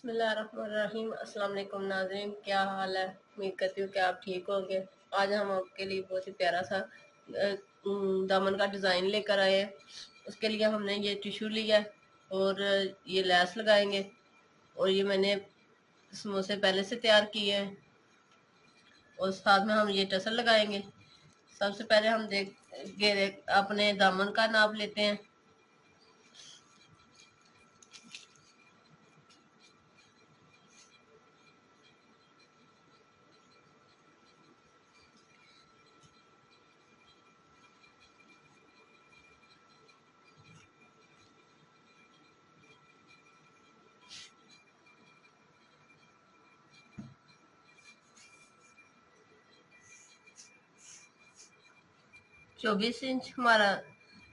बिस्मिल्लाहिर्रहमानिर्रहीम। अस्सलाम वालेकुम नाज़रीन, क्या हाल है? उम्मीद करती हूँ कि आप ठीक होंगे। आज हम आपके लिए बहुत ही प्यारा सा दामन का डिज़ाइन लेकर आए हैं। उसके लिए हमने ये टिश्यू लिया है और ये लैस लगाएंगे। और ये मैंने समोसे पहले से तैयार किए हैं और साथ में हम ये टसल लगाएंगे। सबसे पहले हम देख घेरे अपने दामन का नाप लेते हैं। 24 इंच हमारा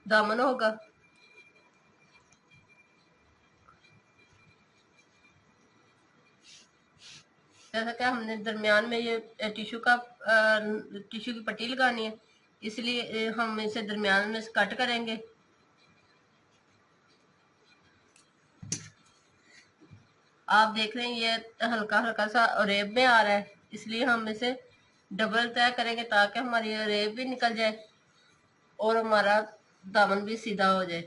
दामन होगा। जैसा कि हमने दरमियान में ये टिश्यू की पट्टी लगानी है, इसलिए हम इसे दरमियान में से कट करेंगे। आप देख रहे हैं ये हल्का हल्का सा रेब में आ रहा है, इसलिए हम इसे डबल तय करेंगे ताकि हमारी रेब भी निकल जाए और हमारा दामन भी सीधा हो जाए।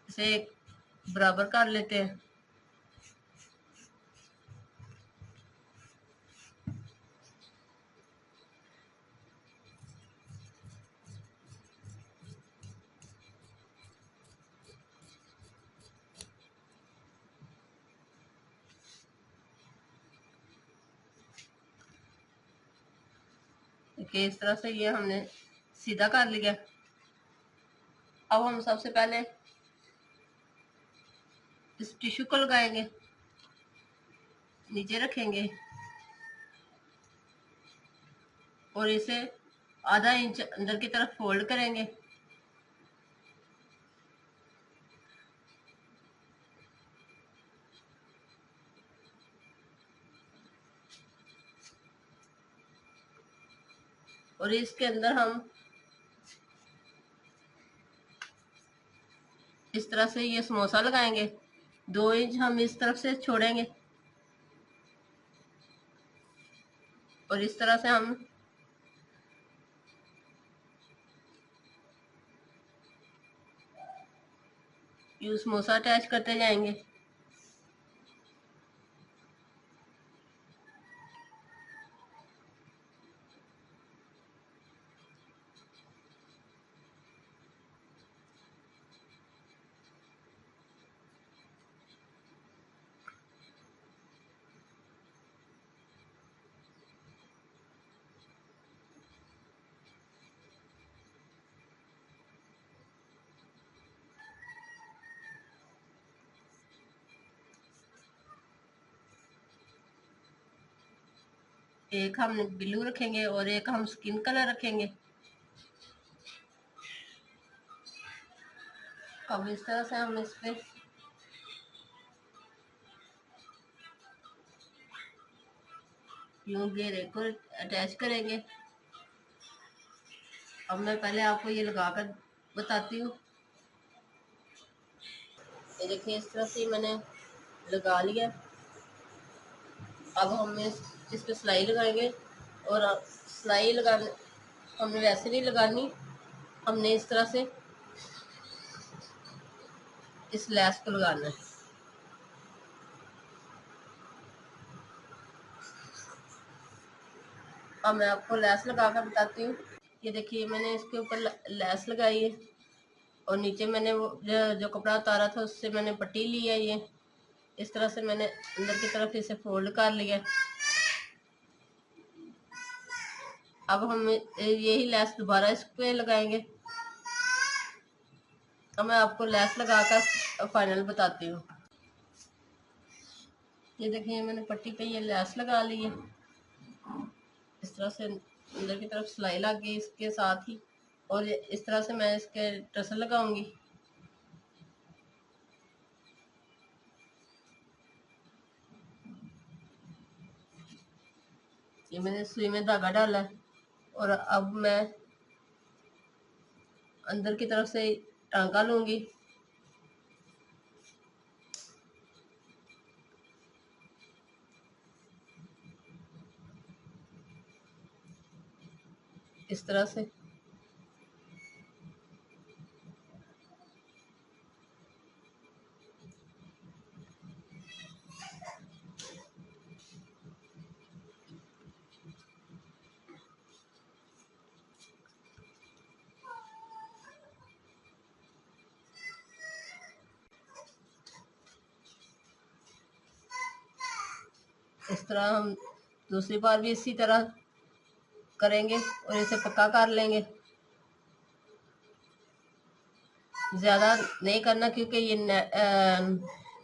इसे बराबर कर लेते हैं। देखिए इस तरह से ये हमने सीधा कर लिया। अब हम सबसे पहले इस टिश्यू को लगाएंगे, नीचे रखेंगे और इसे आधा इंच अंदर की तरफ फोल्ड करेंगे। और इसके अंदर हम इस तरह से ये समोसा लगाएंगे। 2 इंच हम इस तरफ से छोड़ेंगे और इस तरह से हम ये समोसा अटैच करते जाएंगे। एक हम ब्लू रखेंगे और एक हम स्किन कलर रखेंगे। अब इस तरह से हम इस पे यूं घेरे को अटैच करेंगे। अब मैं पहले आपको ये लगाकर बताती हूँ। ये देखिए इस तरह से मैंने लगा लिया। अब हम इस पे सिलाई लगाएंगे और सिलाई लगाने हमने वैसे नहीं लगानी, हमने इस तरह से इस लैस को लगाना है। अब मैं आपको लैस लगा कर बताती हूँ। ये देखिए मैंने इसके ऊपर लैस लगाई है और नीचे मैंने वो जो कपड़ा उतारा था उससे मैंने पट्टी ली है। ये इस तरह से मैंने अंदर की तरफ इसे फोल्ड कर लिया। अब हम यही लैस दोबारा इस पे लगाएंगे। अब मैं आपको लैस लगाकर फाइनल बताती हूँ। ये देखिए मैंने पट्टी पे ये लैस लगा ली है। इस तरह से अंदर की तरफ सिलाई लग गई इसके साथ ही। और इस तरह से मैं इसके टसल लगाऊंगी। ये मैंने सुई में धागा डाला है और अब मैं अंदर की तरफ से टांका लूंगी। इस तरह से हम दूसरी बार भी इसी तरह करेंगे और इसे पक्का कर लेंगे। ज़्यादा नहीं करना क्योंकि ये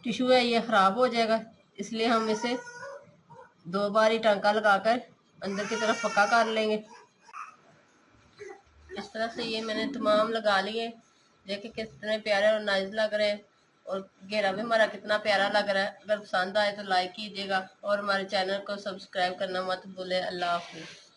टिश्यू है, ये ख़राब हो जाएगा, इसलिए हम इसे 2 बार ही टांका लगाकर अंदर की तरफ पक्का कर लेंगे। इस तरह से ये मैंने तमाम लगा लिए। देखिए कितने प्यारे और नाइस लग रहे हैं और घेरा भी हमारा कितना प्यारा लग रहा है। अगर पसंद आए तो लाइक कीजिएगा और हमारे चैनल को सब्सक्राइब करना मत भूलें। अल्लाह हाफिज़।